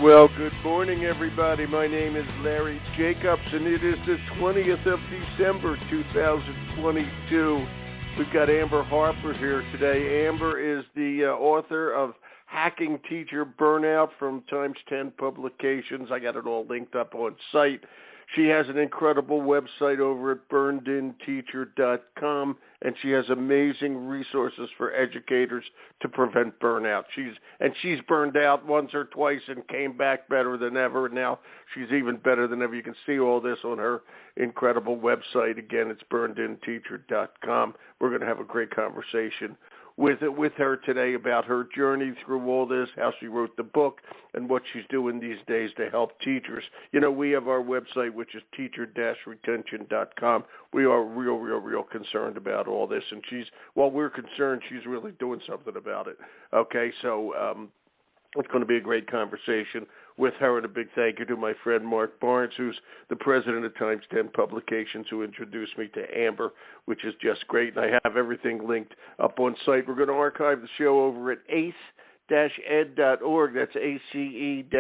Well, good morning, everybody. My name is Larry Jacobs, and it is the 20th of December, 2022. We've got Amber Harper here today. Amber is the author of Hacking Teacher Burnout from Times 10 Publications. I got it all linked up on site. She has an incredible website over at burnedinteacher.com, and she has amazing resources for educators to prevent burnout. She's burned out once or twice and came back better than ever, and now she's even better than ever. You can see all this on her incredible website. Again, it's burnedinteacher.com. We're going to have a great conversation with her today about her journey through all this, how she wrote the book, and what she's doing these days to help teachers. You know, we have our website, which is teacher-retention.com. We are real concerned about all this, and while we're concerned, she's really doing something about it. Okay, so it's going to be a great conversation with her, and a big thank you to my friend Mark Barnes, who's the president of Times 10 Publications, who introduced me to Amber, which is just great, and I have everything linked up on site. We're going to archive the show over at ace-ed.org. That's ace-ed.org.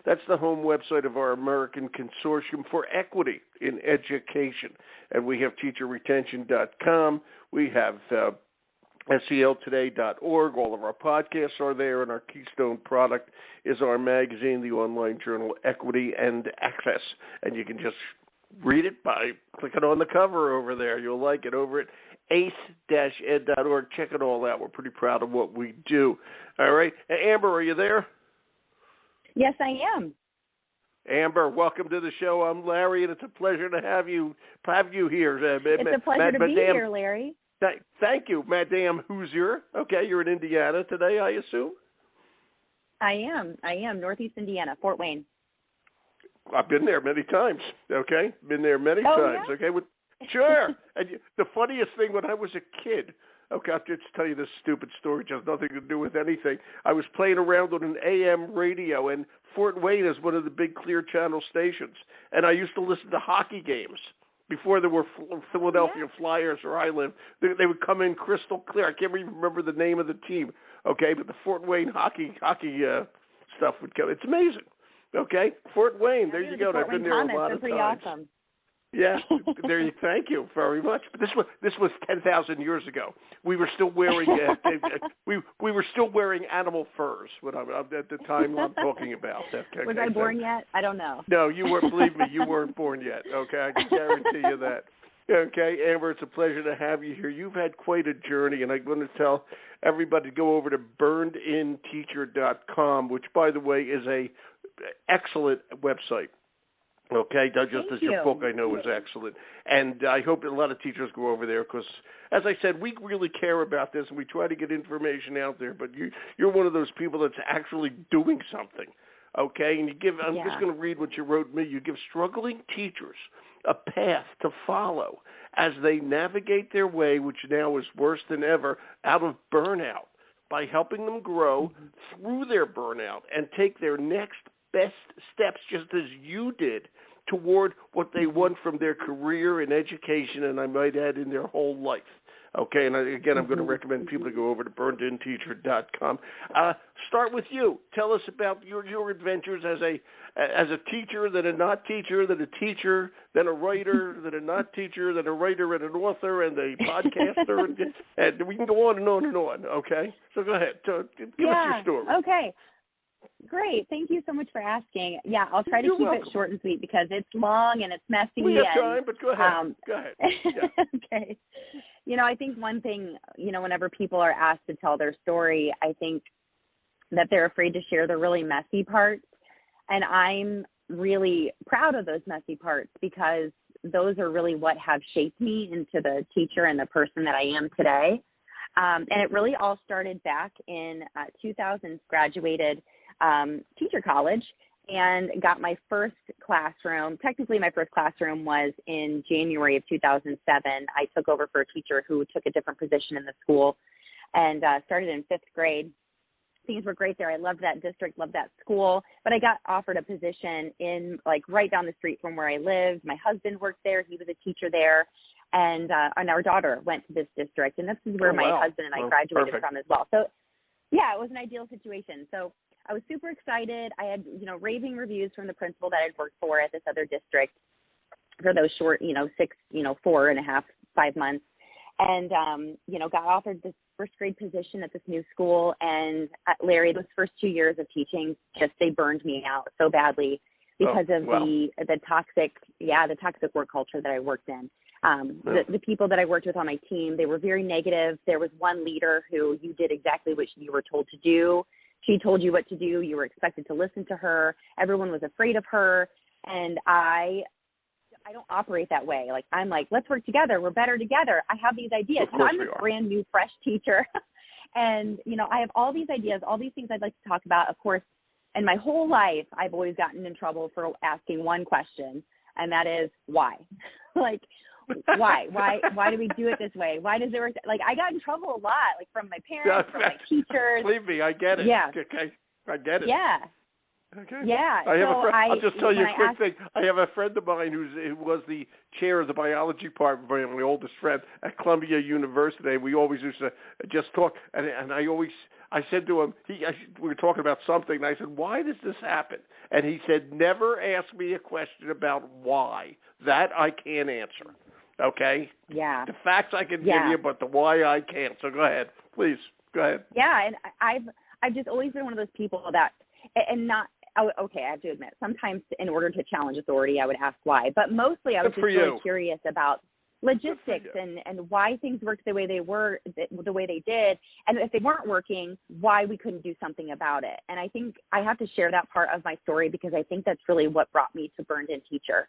That's the home website of our American Consortium for Equity in Education, and we have teacherretention.com. We have SELtoday.org. All of our podcasts are there, and our keystone product is our magazine, the online journal Equity and Access. And you can just read it by clicking on the cover over there. You'll like it over at ace-ed.org. Check it all out. We're pretty proud of what we do. All right. Amber, are you there? Yes, I am. Amber, welcome to the show. I'm Larry, and it's a pleasure to have you here. It's a pleasure to be here, Larry. Thank you, Madame Hoosier. Okay, you're in Indiana today, I assume? I am. Northeast Indiana, Fort Wayne. I've been there many times, okay? Been there many times, yeah? okay? Sure. And the funniest thing, when I was a kid, okay, I'll just tell you this stupid story, just nothing to do with anything. I was playing around on an AM radio, and Fort Wayne is one of the big Clear Channel stations, and I used to listen to hockey games. Before there were Philadelphia Flyers where I lived, they would come in crystal clear. I can't even remember the name of the team, okay? But the Fort Wayne hockey stuff would come. It's amazing, okay? Fort Wayne, there you go. I've been there a lot of times. Awesome. Yeah, thank you very much. But this was 10,000 years ago. We were still wearing we were still wearing animal furs when at the time I'm talking about. Okay, was I born yet? I don't know. No, you weren't. Believe me, you weren't born yet. Okay, I can guarantee you that. Okay, Amber, it's a pleasure to have you here. You've had quite a journey, and I'm going to tell everybody to go over to burnedinteacher.com, which, by the way, is a excellent website. Okay, just as your book I know is excellent. And I hope a lot of teachers go over there because, as I said, we really care about this and we try to get information out there, but you're one of those people that's actually doing something, okay? And I'm just going to read what you wrote me. You give struggling teachers a path to follow as they navigate their way, which now is worse than ever, out of burnout by helping them grow through their burnout and take their next best steps, just as you did, toward what they want from their career in education, and I might add in their whole life. Okay, and again, I'm going to recommend people to go over to burnedinteacher.com. Start with you. Tell us about your adventures as a teacher, then a not teacher, then a teacher, then a writer, then a not teacher, then a writer and an author, and a podcaster, and we can go on and on and on. Okay, so go ahead. Give us your story. Okay. Great. Thank you so much for asking. Yeah, I'll try to keep it short and sweet because it's long and it's messy. We have time, but go ahead. Go ahead. Yeah. Okay. I think one thing, whenever people are asked to tell their story, I think that they're afraid to share the really messy parts. And I'm really proud of those messy parts because those are really what have shaped me into the teacher and the person that I am today. And it really all started back in 2000, graduated teacher college and got my first classroom. Technically, my first classroom was in January of 2007. I took over for a teacher who took a different position in the school and started in fifth grade. Things were great there. I loved that district, loved that school, but I got offered a position in right down the street from where I lived. My husband worked there. He was a teacher there. And our daughter went to this district, and this is where my husband and I graduated from as well. So, yeah, it was an ideal situation. So I was super excited. I had, raving reviews from the principal that I'd worked for at this other district for those short, 4.5, 5 months. And, got offered this first grade position at this new school. And Larry, those first 2 years of teaching, they burned me out so badly because of the toxic work culture that I worked in. The people that I worked with on my team, they were very negative. There was one leader who you did exactly what you were told to do. She told you what to do. You were expected to listen to her. Everyone was afraid of her. And I don't operate that way. Like, I'm like, let's work together. We're better together. I have these ideas. I'm a brand new, fresh teacher. And, I have all these ideas, all these things I'd like to talk about. Of course, in my whole life, I've always gotten in trouble for asking one question, and that is why? Like, why do we do it this way? Why does it work? Like, I got in trouble a lot, like from my parents, from my teachers. Believe me, I get it. Yeah. Okay. I get it. Yeah. Okay. Yeah. I'll just tell you a quick thing. I have a friend of mine who was the chair of the biology department, my oldest friend at Columbia University. We always used to just talk, and I said to him, we were talking about something, and I said, why does this happen? And he said, never ask me a question about why. That I can't answer. Okay? Yeah. The facts I can give you, but the why I can't. So go ahead. Please, go ahead. Yeah, and I've just always been one of those people that, and not, okay, I have to admit, sometimes in order to challenge authority, I would ask why. But mostly I was just really curious about logistics and why things worked the way they did. And if they weren't working, why we couldn't do something about it. And I think I have to share that part of my story because I think that's really what brought me to Burned In Teacher.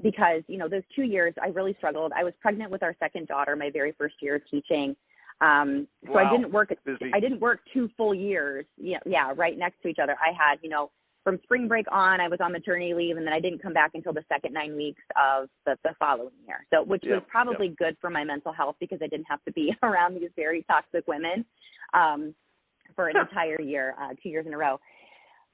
Because, those 2 years I really struggled. I was pregnant with our second daughter, my very first year of teaching. So I didn't work 2 full years. Yeah, right next to each other. I had, from spring break on, I was on maternity leave, and then I didn't come back until the second 9 weeks of the following year. So, which was probably good for my mental health because I didn't have to be around these very toxic women, for an entire year, 2 years in a row.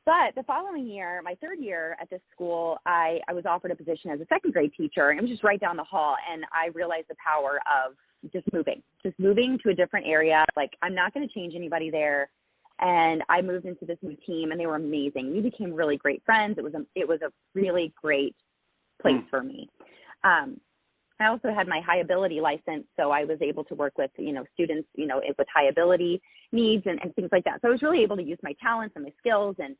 But the following year, my third year at this school, I was offered a position as a second grade teacher, and it was just right down the hall. And I realized the power of just moving to a different area. Like, I'm not going to change anybody there. And I moved into this new team, and they were amazing. We became really great friends. It was a really great place for me. I also had my high ability license, so I was able to work with, students, with high ability needs and things like that. So I was really able to use my talents and my skills and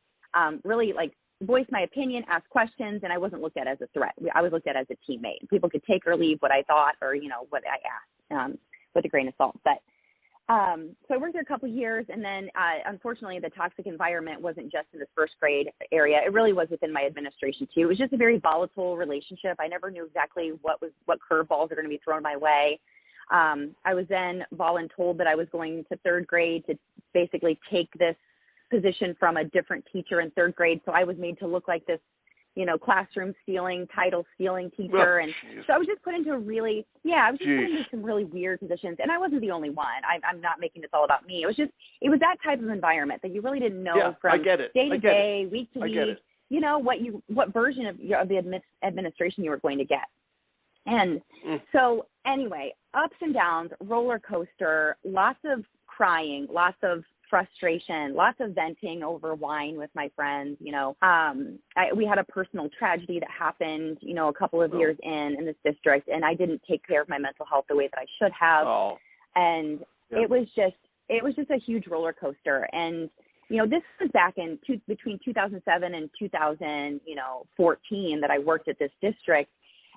really voice my opinion, ask questions, and I wasn't looked at as a threat. I was looked at as a teammate. People could take or leave what I thought or, what I asked with a grain of salt. But so I worked there a couple of years, and then unfortunately the toxic environment wasn't just in this first grade area. It really was within my administration too. It was just a very volatile relationship. I never knew exactly what curveballs are going to be thrown my way. I was then voluntold that I was going to third grade to basically take this position from a different teacher in third grade. So I was made to look like this, classroom stealing, title stealing teacher. And so I was just put into put into some really weird positions. And I wasn't the only one. I'm not making this all about me. It was that type of environment that you really didn't know from day to day, week to week, what version of the administration you were going to get. And so anyway, ups and downs, roller coaster, lots of crying, lots of frustration, lots of venting over wine with my friends. We had a personal tragedy that happened, a couple of years in this district, and I didn't take care of my mental health the way that I should have. And it was just a huge roller coaster. And, this was back in between 2007 and 2014 that I worked at this district.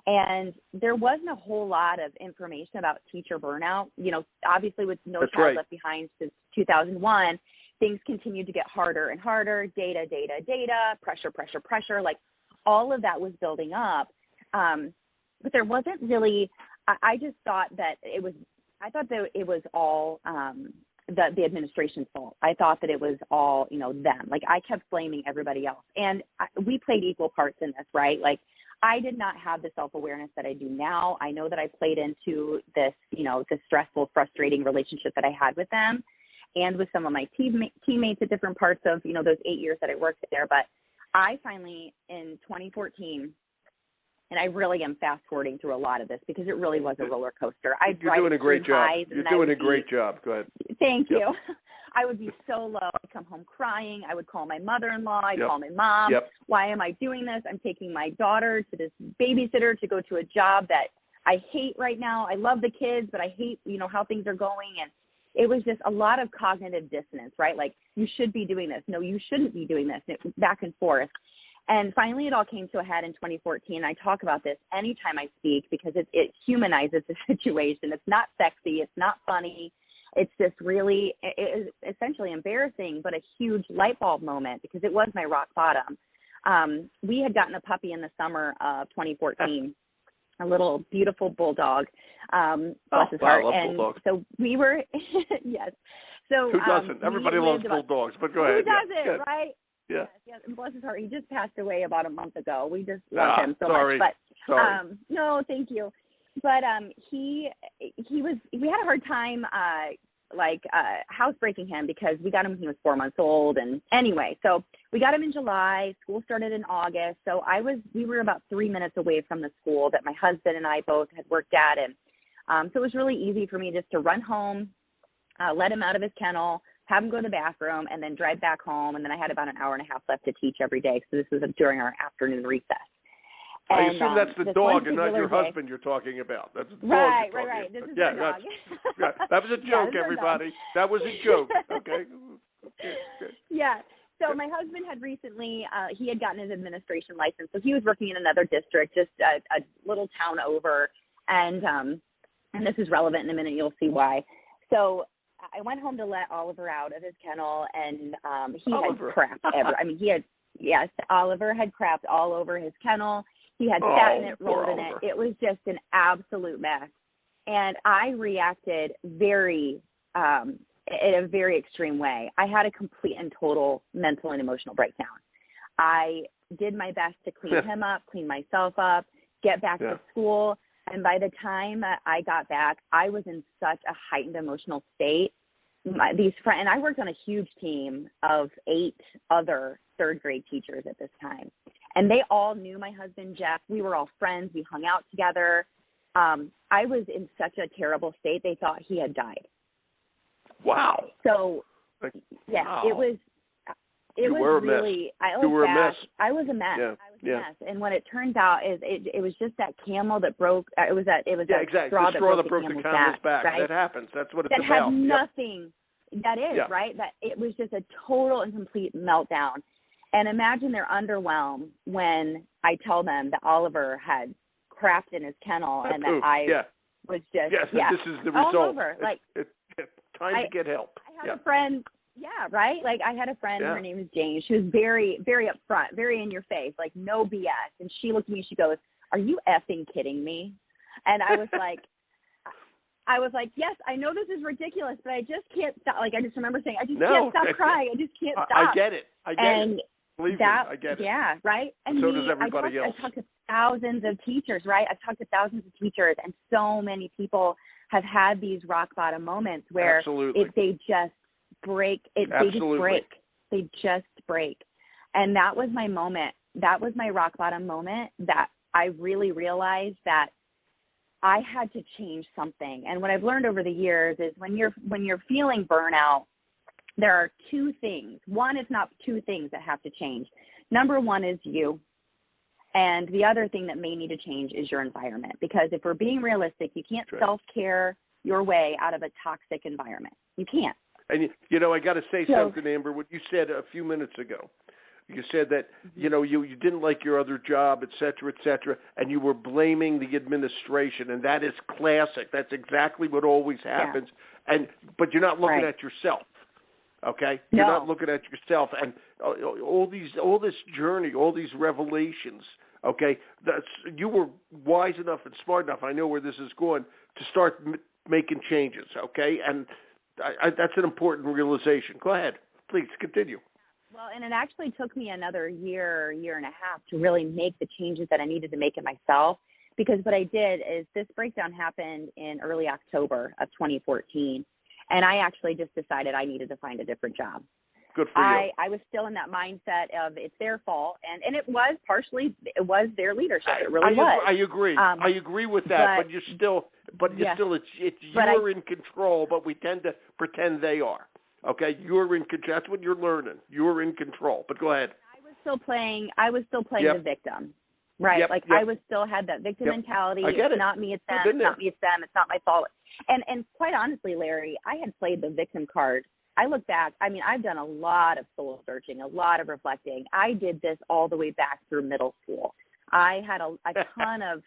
And there wasn't a whole lot of information about teacher burnout. Obviously with No Child Left Behind since 2001, things continued to get harder and harder. Data, pressure. Like, all of that was building up. But there wasn't really, I just thought that it was all the administration's fault. I thought that it was all, them. Like, I kept blaming everybody else. And we played equal parts in this, right? Like, I did not have the self-awareness that I do now. I know that I played into this, this stressful, frustrating relationship that I had with them and with some of my teammates at different parts of, those 8 years that I worked there. But I finally, in 2014, and I really am fast-forwarding through a lot of this because it really was a roller coaster. You're doing a great job. You're doing a great job. Go ahead. Thank you. I would be so low. I'd come home crying. I would call my mother-in-law. I'd Yep. call my mom. Yep. Why am I doing this? I'm taking my daughter to this babysitter to go to a job that I hate right now. I love the kids, but I hate, how things are going. And it was just a lot of cognitive dissonance, right? Like, you should be doing this. No, you shouldn't be doing this. And it was back and forth. And finally, it all came to a head in 2014. I talk about this anytime I speak because it humanizes the situation. It's not sexy. It's not funny. It's just really, it is essentially embarrassing, but a huge light bulb moment because it was my rock bottom. We had gotten a puppy in the summer of 2014, a little beautiful bulldog. Bless his heart. I love and bulldogs. so we were, yes. So who doesn't? Everybody loves bulldogs, but go ahead. Who doesn't, right? Yeah. Yes, and bless his heart, he just passed away about a month ago. We just love him so sorry. much. But sorry. no, thank you. But we had a hard time housebreaking him because we got him when he was 4 months old. And anyway, so we got him in July. School started in August. So we were about 3 minutes away from the school that my husband and I both had worked at, and so it was really easy for me just to run home, let him out of his kennel, have him go to the bathroom, and then drive back home. And then I had about an hour and a half left to teach every day. So this was during our afternoon recess. I assume that's the dog and not your husband you're talking about. That's the dog right, you're right. talking This about. is Yeah, our dog. that was a joke, everybody. That was a joke. Okay. Yeah. So my husband had recently, he had gotten his administration license. So he was working in another district, just a little town over. And this is relevant in a minute. You'll see why. So I went home to let Oliver out of his kennel, and he Oliver. had crap Oliver had crapped all over his kennel. He had sat in it, rolled in it. It was just an absolute mess. And I reacted in a very extreme way. I had a complete and total mental and emotional breakdown. I did my best to clean him up, clean myself up, get back to school. And by the time I got back, I was in such a heightened emotional state. And I worked on a huge team of 8 other third grade teachers at this time. And they all knew my husband, Jeff. We were all friends. We hung out together. I was in such a terrible state. They thought he had died. Wow. So, yeah, wow. It was really, you were a mess. I was a mess. Yeah. I was a mess. And what it turns out is it was just that camel that broke. It was exactly. straw the that broke the camel's back. Right? That happens. That's what it's that about. That had nothing. That is, right? That it was just a total and complete meltdown. And imagine their underwhelm when I tell them that Oliver had crapped in his kennel and that I was just this is the result. All over. It's time to get help. I had a friend. Yeah, right? Like, I had a friend, her name is Jane. She was very, very upfront, very in your face, like, no BS. And she looked at me, she goes, "Are you effing kidding me?" And I was like, yes, I know this is ridiculous, but I just can't stop. Like, I just remember saying, I just can't stop crying. I just can't stop. I get it. Believe me, I get it. Yeah, right? And so does everybody else. I talked to thousands of teachers, right? I've talked to thousands of teachers, and so many people have had these rock bottom moments where they just break. They just break. And that was my moment. That was my rock bottom moment that I really realized that I had to change something. And what I've learned over the years is when you're feeling burnout, there are 2 things. One, it's not 2 things that have to change. Number 1 is you. And the other thing that may need to change is your environment. Because if we're being realistic, you can't self-care your way out of a toxic environment. You can't. And, I got to say something, Amber, what you said a few minutes ago. You said that, you didn't like your other job, et cetera, and you were blaming the administration, and that is classic. That's exactly what always happens. Yeah. But you're not looking at yourself, okay? You're not looking at yourself, and all this journey, all these revelations, okay? You were wise enough and smart enough, I know where this is going, to start making changes, okay? And that's an important realization. Go ahead. Please continue. Well, and it actually took me another year and a half to really make the changes that I needed to make in myself, because what I did is this breakdown happened in early October of 2014, and I actually just decided I needed to find a different job. Good for you. I was still in that mindset of it's their fault, and it was partially their leadership. It really was. I agree. I agree with that, but you're still, you're in control, but we tend to pretend they are. Okay, that's what you're learning. You're in control. But go ahead. I was still playing Yep. the victim. Right. Yep. Like Yep. I was still had that victim Yep. mentality. I get It's it. not me, it's them. I've been It's there. not me, it's them. It's not my fault. And quite honestly, Larry, I had played the victim card. I look back, I mean, I've done a lot of soul searching, a lot of reflecting. I did this all the way back through middle school. I had a ton of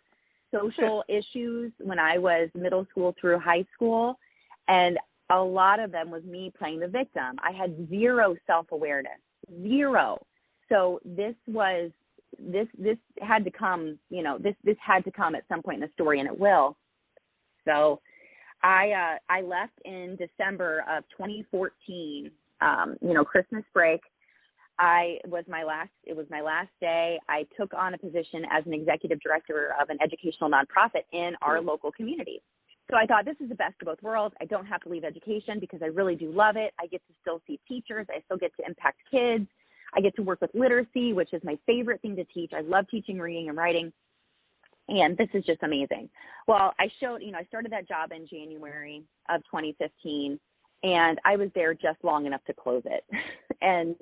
social issues when I was middle school through high school, and a lot of them was me playing the victim. I had zero self-awareness, zero. So this had to come, this had to come at some point in the story, and it will. So I left in December of 2014, Christmas break. It was my last day. I took on a position as an executive director of an educational nonprofit in our local community. So I thought, this is the best of both worlds. I don't have to leave education because I really do love it. I get to still see teachers. I still get to impact kids. I get to work with literacy, which is my favorite thing to teach. I love teaching reading and writing. And this is just amazing. Well, I started that job in January of 2015, and I was there just long enough to close it. and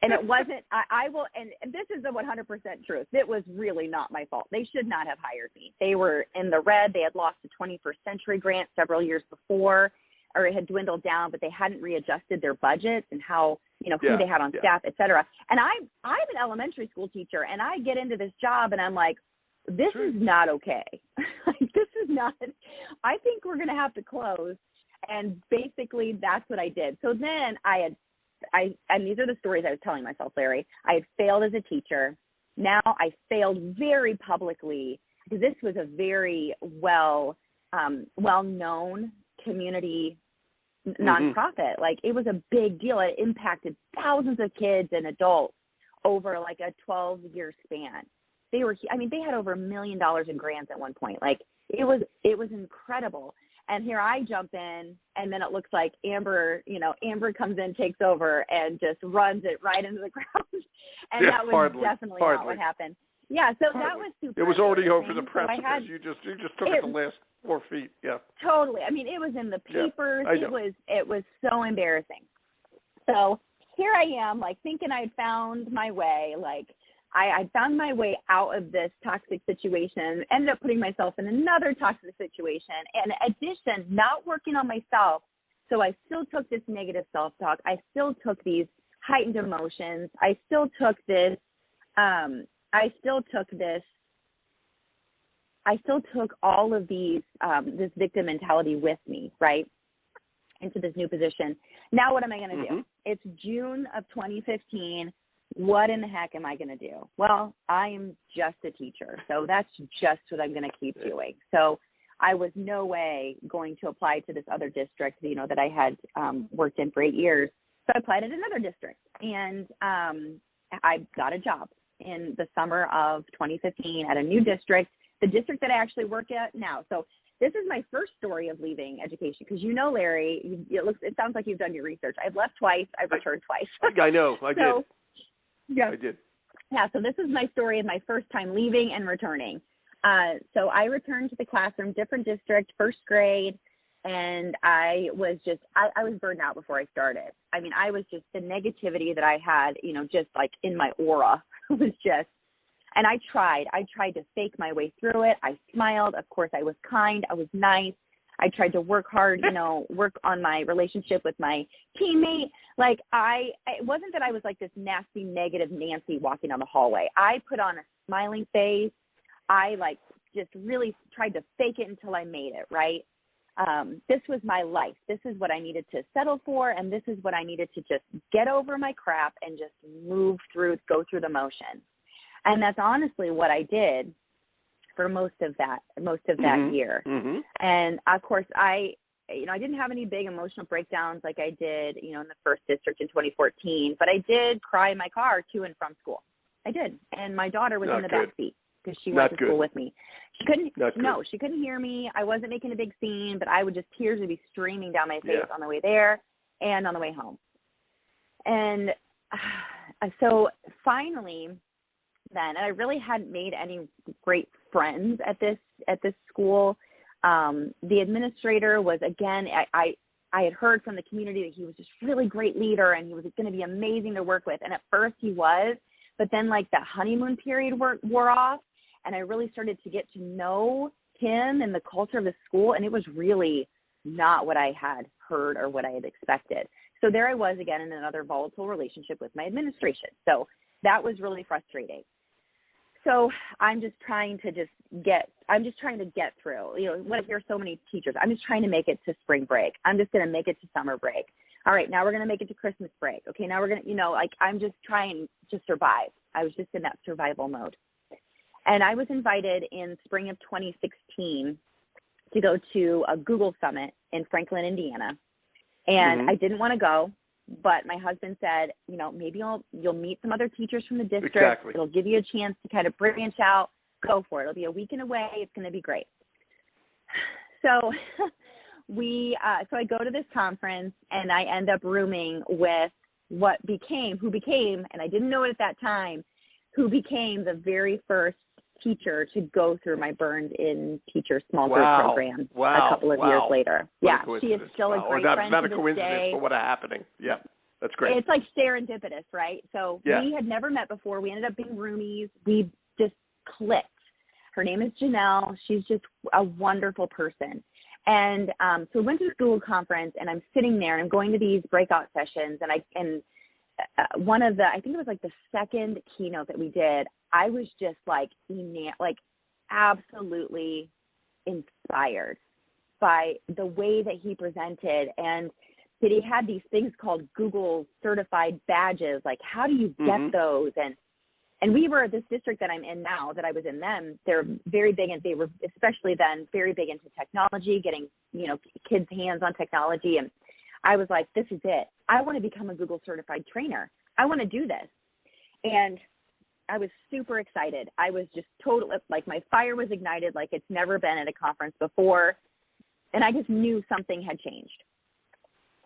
it wasn't, and this is the 100% truth. It was really not my fault. They should not have hired me. They were in the red. They had lost a 21st Century grant several years before, or it had dwindled down, but they hadn't readjusted their budgets and how, who they had on staff, et cetera. And I'm an elementary school teacher, and I get into this job, and I'm like, this is not okay. This is not, I think we're going to have to close. And basically that's what I did. So then and these are the stories I was telling myself, Larry. I had failed as a teacher. Now I failed very publicly because this was a very well-known community nonprofit. Like, it was a big deal. It impacted thousands of kids and adults over like a 12-year span. They had over $1 million in grants at one point. Like, it was incredible. And here I jump in, and then it looks like Amber comes in, takes over, and just runs it right into the ground. And that was definitely not what happened. Yeah, so that was super. It was already over the precipice. So you just took it the last 4 feet. Yeah. Totally. I mean, it was in the papers. Yeah, it was so embarrassing. So here I am, like, thinking I'd found my way. Like, I found my way out of this toxic situation, ended up putting myself in another toxic situation, and in addition, not working on myself. So I still took this negative self-talk. I still took these heightened emotions. I still took all of these, this victim mentality with me, right, into this new position. Now what am I going to do? It's June of 2015. What in the heck am I going to do? Well, I am just a teacher, so that's just what I'm going to keep doing. So I was no way going to apply to this other district, that I had worked in for 8 years. So I applied at another district, and I got a job in the summer of 2015 at a new district, the district that I actually work at now. So this is my first story of leaving education because, Larry, it sounds like you've done your research. I've left twice. I've returned twice. I know. I did. Yeah. I did. Yeah, so this is my story of my first time leaving and returning. So I returned to the classroom, different district, first grade, and I was burned out before I started. I mean, I was just, the negativity that I had, just like in my aura was just, and I tried to fake my way through it. I smiled. Of course, I was kind. I was nice. I tried to work hard, work on my relationship with my teammate. Like, it wasn't that I was like this nasty, negative Nancy walking down the hallway. I put on a smiling face. I just really tried to fake it until I made it, right? This was my life. This is what I needed to settle for. And this is what I needed to just get over my crap and just go through the motions. And that's honestly what I did for most of that year. And of course, I didn't have any big emotional breakdowns like I did, in the first district in 2014, but I did cry in my car to and from school. I did. And my daughter was in the back seat because she went to school with me. She couldn't hear me. I wasn't making a big scene, but tears would be streaming down my face on the way there and on the way home. And so finally, and I really hadn't made any great friends at this school. The administrator was, again, I had heard from the community that he was just really great leader and he was going to be amazing to work with. And at first he was, but then like the honeymoon period wore off, and I really started to get to know him and the culture of the school. And it was really not what I had heard or what I had expected. So there I was again in another volatile relationship with my administration. So that was really frustrating. So I'm just trying to get through, when I hear so many teachers, I'm just trying to make it to spring break. I'm just going to make it to summer break. All right, now we're going to make it to Christmas break. Okay, now we're going to, I'm just trying to survive. I was just in that survival mode. And I was invited in spring of 2016 to go to a Google Summit in Franklin, Indiana. And I didn't want to go, but my husband said, maybe you'll meet some other teachers from the district. Exactly. It'll give you a chance to kind of branch out. Go for it. It'll be a weekend away. It's going to be great. So so I go to this conference, and I end up rooming with who became, and I didn't know it at that time, who became the very first teacher to go through my Burned In Teacher small group program a couple of years later. She is still a great friend not to a this coincidence, day. but what a happening. Yeah, that's great. It's like serendipitous, right? So we had never met before. We ended up being roomies. We just clicked. Her name is Janelle. She's just a wonderful person. And so we went to the Google conference, and I'm sitting there, and I'm going to these breakout sessions, and one of I think it was like the second keynote that we did, I was just like absolutely inspired by the way that he presented, and that he had these things called Google certified badges. Like, how do you get those? And we were, this district that I'm in now, that I was in then, they're very big, and they were especially then very big into technology, getting, kids' hands on technology. And I was like, this is it. I want to become a Google certified trainer. I want to do this. And I was super excited. I was just totally, like, my fire was ignited like it's never been at a conference before. And I just knew something had changed.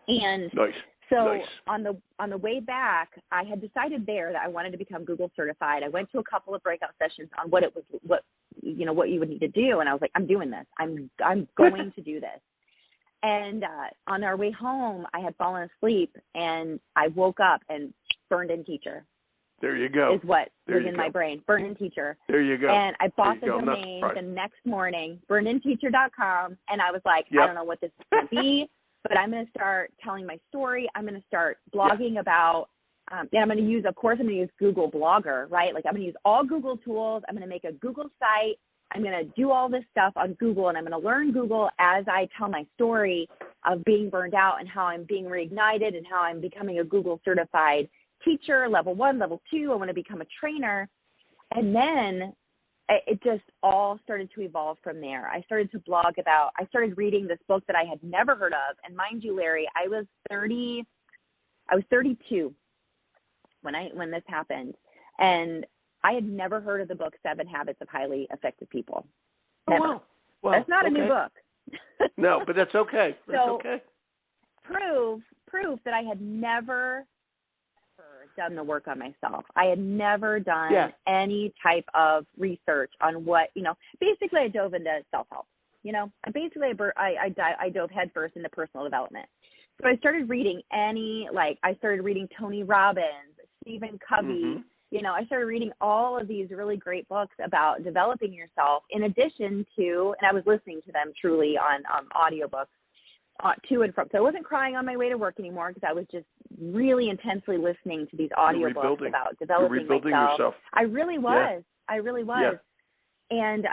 And so on the way back, I had decided there that I wanted to become Google certified. I went to a couple of breakout sessions on what you would need to do. And I was like, I'm doing this. I'm going to do this. And on our way home, I had fallen asleep, and I woke up, and Burned In Teacher. There you go. Is what was in my brain. Burned In Teacher. There you go. And I bought the domain the next morning, burnedinteacher.com, and I was like, I don't know what this is going to be, but I'm going to start telling my story. I'm going to start blogging about, and I'm going to use Google Blogger, right? Like, I'm going to use all Google tools. I'm going to make a Google site. I'm going to do all this stuff on Google, and I'm going to learn Google as I tell my story of being burned out and how I'm being reignited and how I'm becoming a Google certified teacher, level 1, level 2. I want to become a trainer. And then it just all started to evolve from there. I started to blog about, I started reading this book that I had never heard of. And mind you, Larry, I was 32 when this happened. And I had never heard of the book 7 Habits of Highly Effective People. Never. Oh, wow. Well, that's not a new book. No, but that's okay. That's okay. Proof that I had never done the work on myself. I had never done any type of research on what, basically I dove into self-help. I dove headfirst into personal development. So I started reading I started reading Tony Robbins, Stephen Covey. I started reading all of these really great books about developing yourself, in addition to, and I was listening to them truly on audiobooks to and from. So I wasn't crying on my way to work anymore, because I was just really intensely listening to these audiobooks about developing yourself. I really was. Yeah. And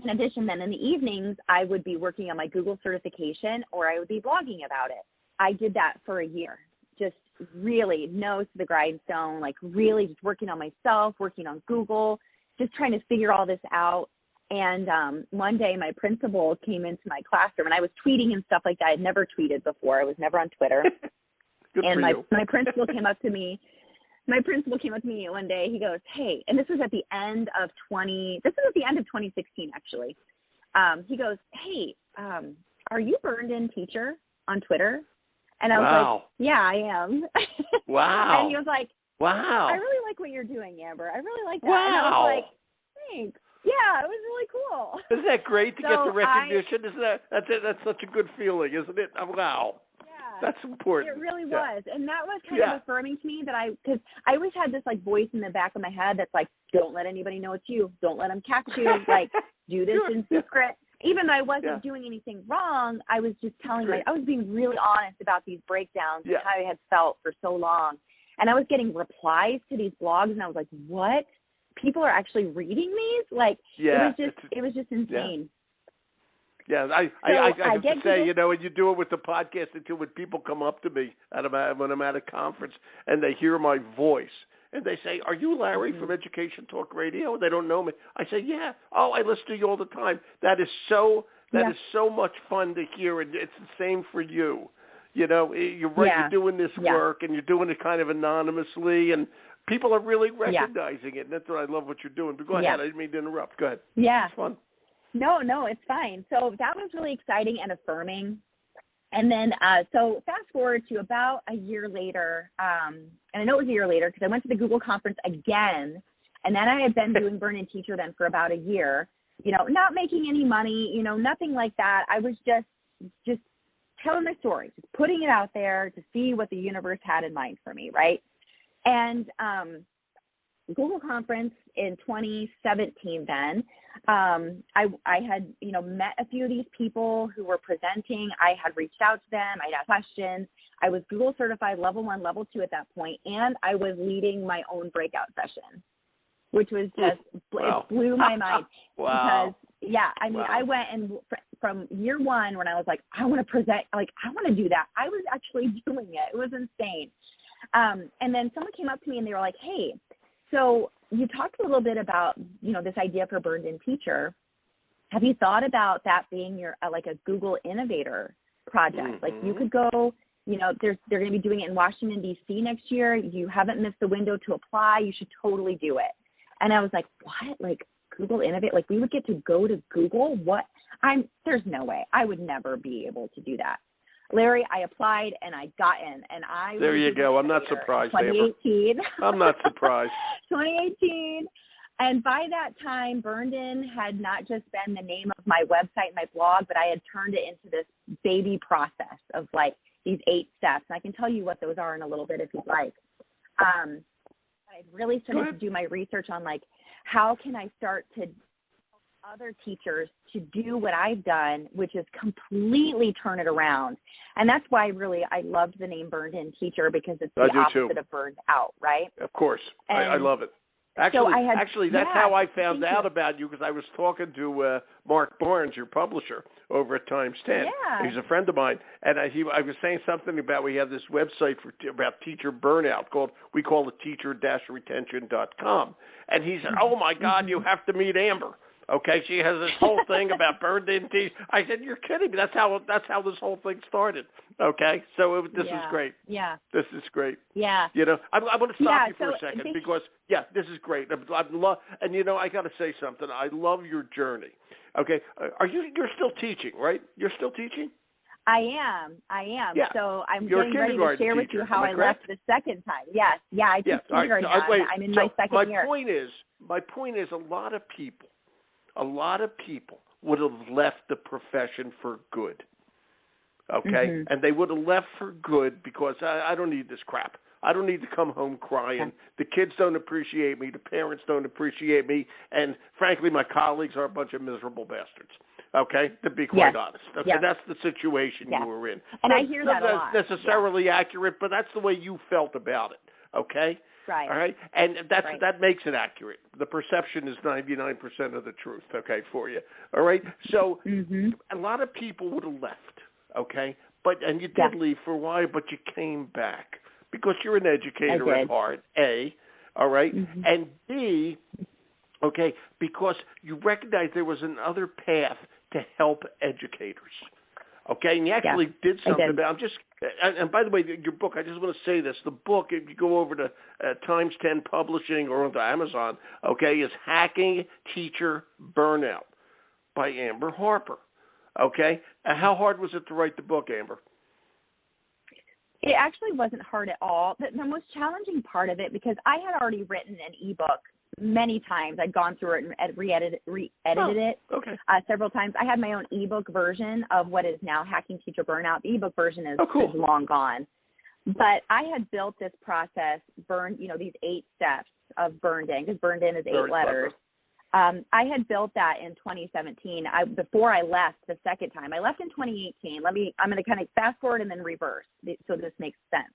in addition, then in the evenings, I would be working on my Google certification, or I would be blogging about it. I did that for a year. Just really nose to the grindstone, like really just working on myself, working on Google, just trying to figure all this out. And one day my principal came into my classroom, and I was tweeting and stuff like that. I had never tweeted before. I was never on Twitter. And my principal came up to me. My principal came up to me one day. He goes, hey, and this was at the end of 2016, actually. He goes, hey, are you Burned In Teacher on Twitter? And I was like, yeah, I am. Wow. And he was like, wow. I really like what you're doing, Amber. I really like that. Wow. And I was like, thanks. Yeah, it was really cool. Isn't that great to get So the recognition? Isn't that's it? That's such a good feeling, isn't it? Oh, wow. Yeah. That's important. It really Yeah. was. And that was kind of affirming to me that because I always had this like voice in the back of my head that's like, don't let anybody know it's you. Don't let them catch you. Like, do this in secret. Even though I wasn't doing anything wrong, I was just telling I was being really honest about these breakdowns and how I had felt for so long. And I was getting replies to these blogs and I was like, what? People are actually reading these? Like, it was just insane. Yeah, I have to say, you know, when you do it with the podcast, until when people come up to me when I'm at a conference and they hear my voice and they say, "Are you Larry from Education Talk Radio?" And they don't know me. I say, "Yeah." "Oh, I listen to you all the time." That is so much fun to hear, and it's the same for you. You know, you're right. You're doing this work, and you're doing it kind of anonymously, and people are really recognizing it. And that's what I love what you're doing. But go ahead. I didn't mean to interrupt. Go ahead. Yeah. It's fun. No, it's fine. So that was really exciting and affirming. And then, so fast forward to about a year later, and I know it was a year later because I went to the Google conference again, and then I had been doing Burn-In Teacher then for about a year, you know, not making any money, you know, nothing like that. I was just telling my story, just putting it out there to see what the universe had in mind for me, right? And Google conference in 2017 then, I had, you know, met a few of these people who were presenting. I had reached out to them. I had questions. I was Google certified level 1, level 2 at that point, and I was leading my own breakout session, which was just, it blew my mind. Because, I mean, I went and from year one when I was like, I want to present, like, I want to do that. I was actually doing it. It was insane. And then someone came up to me and they were like, hey, so you talked a little bit about, you know, this idea for Burned-In Teacher. Have you thought about that being your like a Google Innovator project? Like you could go, you know, they're going to be doing it in Washington, D.C. next year. You haven't missed the window to apply. You should totally do it. And I was like, what? Like Google Innovate? Like we would get to go to Google? What? There's no way. I would never be able to do that. Larry, I applied and I got in, and I. There you go. I'm not surprised, 2018. I'm not surprised. 2018, and by that time, Burned-In had not just been the name of my website, my blog, but I had turned it into this baby process of like these 8 steps. And I can tell you what those are in a little bit if you'd like. I really started to do my research on like how can I start to other teachers to do what I've done, which is completely turn it around. And that's why really I loved the name Burned-In Teacher, because it's the opposite of burned out, right? Of course. I love it. Actually, that's how I found out about you, because I was talking to Mark Barnes, your publisher, over at Times 10. Yeah. He's a friend of mine, and I was saying something about we have this website about teacher burnout we call it teacher-retention.com. And he said, oh, my God, you have to meet Amber. Okay, she has this whole thing about Burned-In Teacher. I said, "You're kidding me? That's how this whole thing started." Okay, so this is great. Yeah, this is great. Yeah, you know, I'm going to stop you for a second because this is great. And you know, I got to say something. I love your journey. Okay, you're still teaching, right? You're still teaching? I am. Yeah. So I'm getting ready to share with you how I left the second time. Yes. Yeah, I teach kindergarten now. I'm in my second year. My point is, a lot of people would have left the profession for good, okay? And they would have left for good because I don't need this crap. I don't need to come home crying. The kids don't appreciate me. The parents don't appreciate me. And, frankly, my colleagues are a bunch of miserable bastards, okay, to be quite honest. Okay, that's the situation you were in. And I hear that a lot. Not necessarily accurate, but that's the way you felt about it, okay? Right. All right, and that makes it accurate. The perception is 99% of the truth. Okay, for you. All right. So a lot of people would have left. Okay, and you did leave for a while, but you came back because you're an educator at heart. A, all right, and B, okay, because you recognize there was another path to help educators. Okay, and you actually did something about it. And by the way, your book, I just want to say this. The book, if you go over to Times 10 Publishing or onto Amazon, okay, is Hacking Teacher Burnout by Amber Harper. Okay? How hard was it to write the book, Amber? It actually wasn't hard at all. The most challenging part of it, because I had already written an ebook many times. I'd gone through it and re-edited it several times. I had my own ebook version of what is now Hacking Teacher Burnout. The ebook version is long gone. But I had built this process, these 8 steps of Burned In, because Burned In is 8 letters. I had built that in 2017. Before I left the second time. I left in 2018. I'm going to kind of fast forward and then reverse, so this makes sense.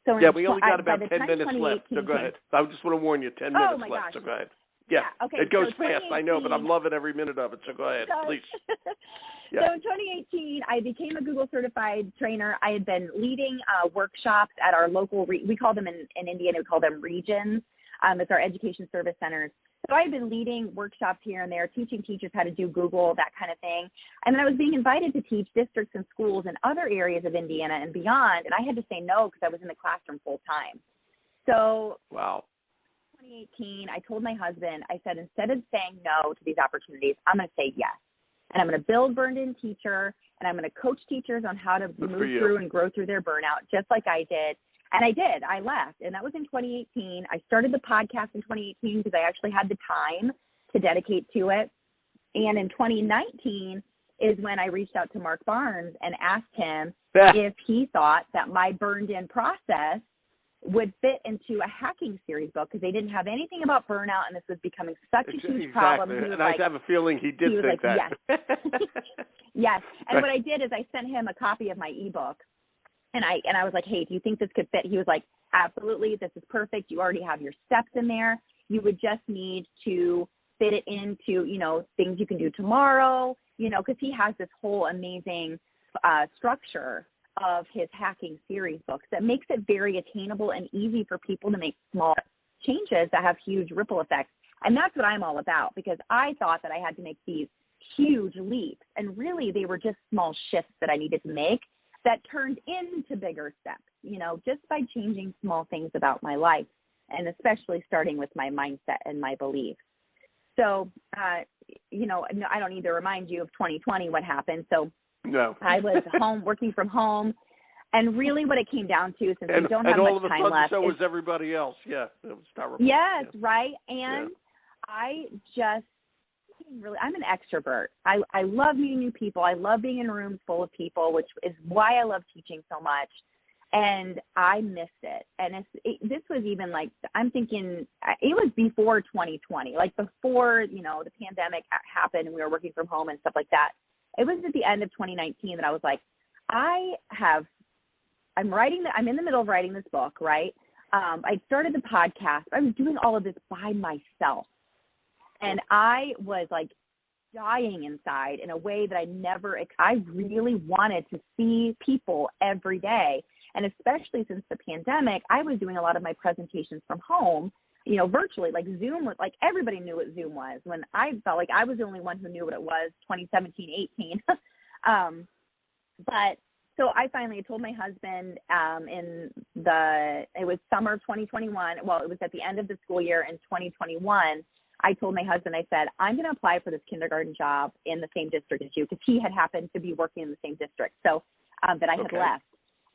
So we only got about 10 minutes left, so go ahead. I just want to warn you, 10 minutes left, gosh. so go ahead. Yeah, okay. It goes fast, I know, but I'm loving every minute of it, so go ahead, please. So in 2018, I became a Google certified trainer. I had been leading workshops at our local, we call them in Indiana, we call them regions. It's our education service centers. So I had been leading workshops here and there, teaching teachers how to do Google, that kind of thing. And then I was being invited to teach districts and schools in other areas of Indiana and beyond. And I had to say no because I was in the classroom full time. So wow. 2018, I told my husband, I said, instead of saying no to these opportunities, I'm going to say yes. And I'm going to build Burned In Teacher, and I'm going to coach teachers on how to move through and grow through their burnout, just like I did. And I did. I left, and that was in 2018. I started the podcast in 2018 because I actually had the time to dedicate to it. And in 2019 is when I reached out to Mark Barnes and asked him if he thought that my Burned In process would fit into a hacking series book, because they didn't have anything about burnout, and this was becoming such a huge problem. And I have a feeling he did think that. Yes. Yes. And what I did is I sent him a copy of my ebook. And I was like, hey, do you think this could fit? He was like, absolutely. This is perfect. You already have your steps in there. You would just need to fit it into, things you can do tomorrow, because he has this whole amazing structure of his hacking series books that makes it very attainable and easy for people to make small changes that have huge ripple effects. And that's what I'm all about, because I thought that I had to make these huge leaps. And really, they were just small shifts that I needed to make that turned into bigger steps, just by changing small things about my life, and especially starting with my mindset and my beliefs. So, I don't need to remind you of 2020, what happened. So no. I was home, working from home. And really what it came down to, since we don't have much time left. So was everybody else. Yeah. It was terrible. Yes, yeah. Right. And I just, I'm an extrovert. I love meeting new people. I love being in rooms full of people, which is why I love teaching so much. And I missed it. And this was even like, I'm thinking it was before 2020, like before, the pandemic happened and we were working from home and stuff like that. It was at the end of 2019 that I was like, I'm in the middle of writing this book, right? I started the podcast. I was doing all of this by myself. And I was like dying inside in a way that I really wanted to see people every day. And especially since the pandemic, I was doing a lot of my presentations from home, virtually. Like Zoom was, like, everybody knew what Zoom was, when I felt like I was the only one who knew what it was 2017, 18. But so I finally told my husband it was summer of 2021. Well, it was at the end of the school year in 2021. I told my husband, I said, I'm going to apply for this kindergarten job in the same district as you, because he had happened to be working in the same district. So that I had left.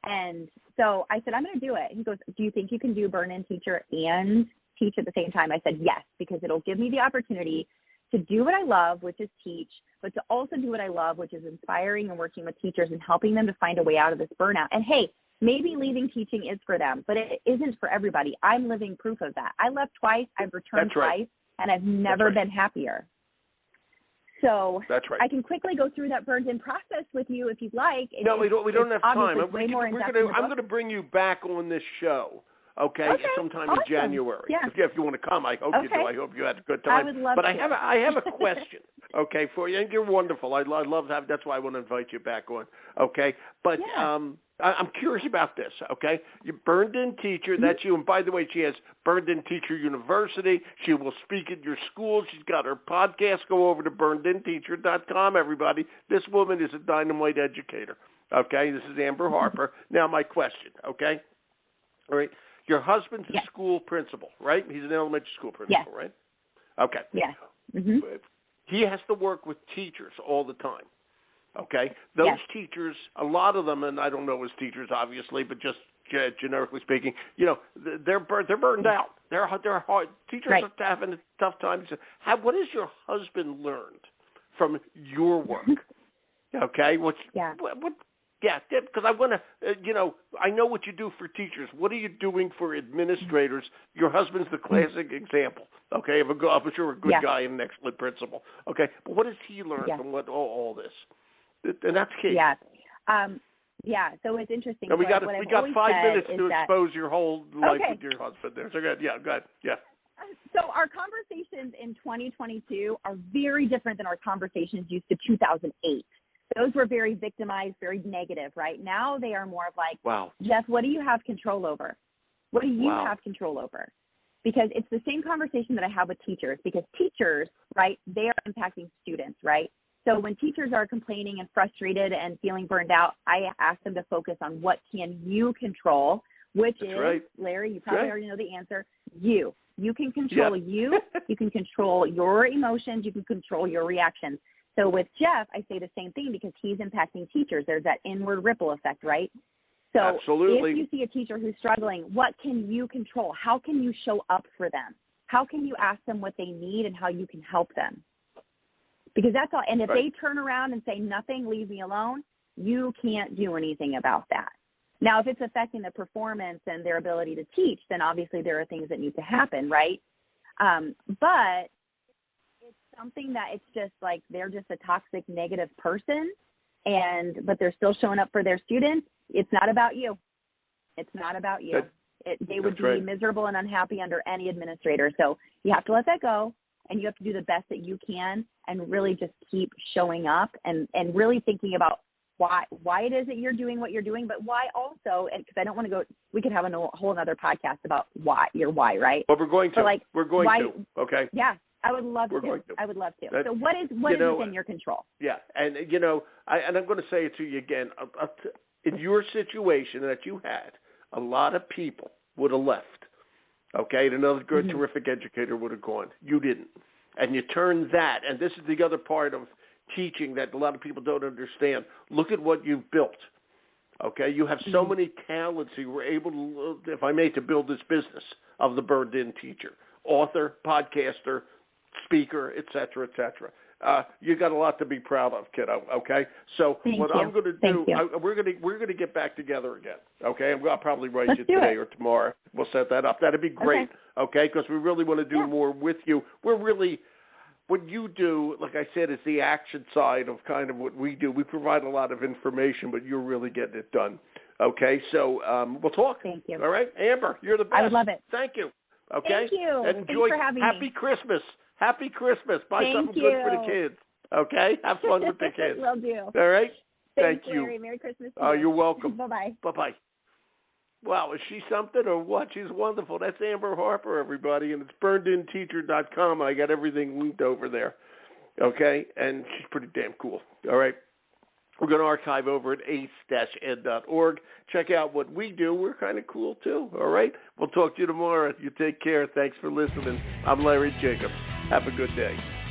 And so I said, I'm going to do it. He goes, do you think you can do Burned In Teacher and teach at the same time? I said, yes, because it'll give me the opportunity to do what I love, which is teach, but to also do what I love, which is inspiring and working with teachers and helping them to find a way out of this burnout. And hey, maybe leaving teaching is for them, but it isn't for everybody. I'm living proof of that. I left twice. I've returned twice, and I've never been happier. So that's right. I can quickly go through that Burned In process with you if you'd like. No, we don't have time. I'm going to bring you back on this show. Okay, sometime in January. Yeah. If you want to come, I hope you do. I hope you had a good time. I would love but to. I have a question, okay, for you. And you're wonderful. I love that. That's why I want to invite you back on. Okay, but I'm curious about this. Okay, you Burned In Teacher. Mm-hmm. That's you. And by the way, she has Burned In Teacher University. She will speak at your school. She's got her podcast. Go over to burnedinteacher.com. Everybody, this woman is a dynamite educator. Okay, this is Amber Harper. Now my question. Okay, all right. Your husband's a school principal, right? He's an elementary school principal, right? Okay. Yeah. Mm-hmm. He has to work with teachers all the time, okay? Those teachers, a lot of them, and I don't know as teachers, obviously, but just generically speaking, they're burned out. They're hard. Teachers Right. are having a tough time. What has your husband learned from your work? Okay. What? Yeah, because I want to, I know what you do for teachers. What are you doing for administrators? Your husband's the classic example, okay, I'm sure a good guy and an excellent principal, okay? But what has he learned from all this? And that's key. Yeah. So it's interesting. And we got 5 minutes to expose your whole life with your husband there. So go ahead. Yeah. So our conversations in 2022 are very different than our conversations used to 2008. Those were very victimized, very negative, right? Now they are more of like, wow, Jeff, what do you have control over? What do you have control over? Because it's the same conversation that I have with teachers, because teachers, right, they are impacting students, right? So when teachers are complaining and frustrated and feeling burned out, I ask them to focus on what can you control, which That's is, right. Larry, you probably already know the answer, you. You can control you. You can control your emotions. You can control your reactions. So with Jeff, I say the same thing because he's impacting teachers. There's that inward ripple effect, right? So absolutely. If you see a teacher who's struggling, what can you control? How can you show up for them? How can you ask them what they need and how you can help them? Because that's all. And if they turn around and say nothing, leave me alone, you can't do anything about that. Now, if it's affecting the performance and their ability to teach, then obviously there are things that need to happen, right? But it's something that it's just like they're just a toxic, negative person, but they're still showing up for their students. It's not about you. It's not about you. They would be miserable and unhappy under any administrator. So you have to let that go, and you have to do the best that you can and really just keep showing up and really thinking about why it is that you're doing what you're doing, but why also, and because I don't want to go, we could have a whole other podcast about why, right? Well, we're going to. Okay. Yeah, I would love to. I would love to. So what is within your control? Yeah, and I'm going to say it to you again. In your situation that you had, a lot of people would have left. Okay, and another good, terrific educator would have gone. You didn't, and you turned that. And this is the other part of teaching that a lot of people don't understand. Look at what you've built. Okay, you have so many talents. You were able to, if I may, to build this business of the burned-in teacher, author, podcaster, speaker, et cetera, et cetera. You got a lot to be proud of, kiddo. Okay, so I'm going to do, we're going to get back together again. Okay, I'll probably write you today or tomorrow. We'll set that up. That'd be great. Okay, because we really want to do more with you. What you do, like I said, is the action side of kind of what we do. We provide a lot of information, but you're really getting it done. Okay, so we'll talk. Thank you. All right, Amber, you're the best. I would love it. Thank you. Okay. Thank you. And enjoy. Thanks for having Happy me. Christmas. Happy Christmas. Buy Thank something you. good for the kids. Okay? Have fun with the kids. Will do. All right? Thanks, Thank you. Larry. Merry Christmas to Oh, you. you're welcome. Bye-bye. Bye-bye. Wow, is she something or what? She's wonderful. That's Amber Harper, everybody, and it's burnedinteacher.com. I got everything linked over there. Okay? And she's pretty damn cool. All right? We're going to archive over at ace-ed.org. Check out what we do. We're kind of cool, too. All right? We'll talk to you tomorrow. You take care. Thanks for listening. I'm Larry Jacobs. Have a good day.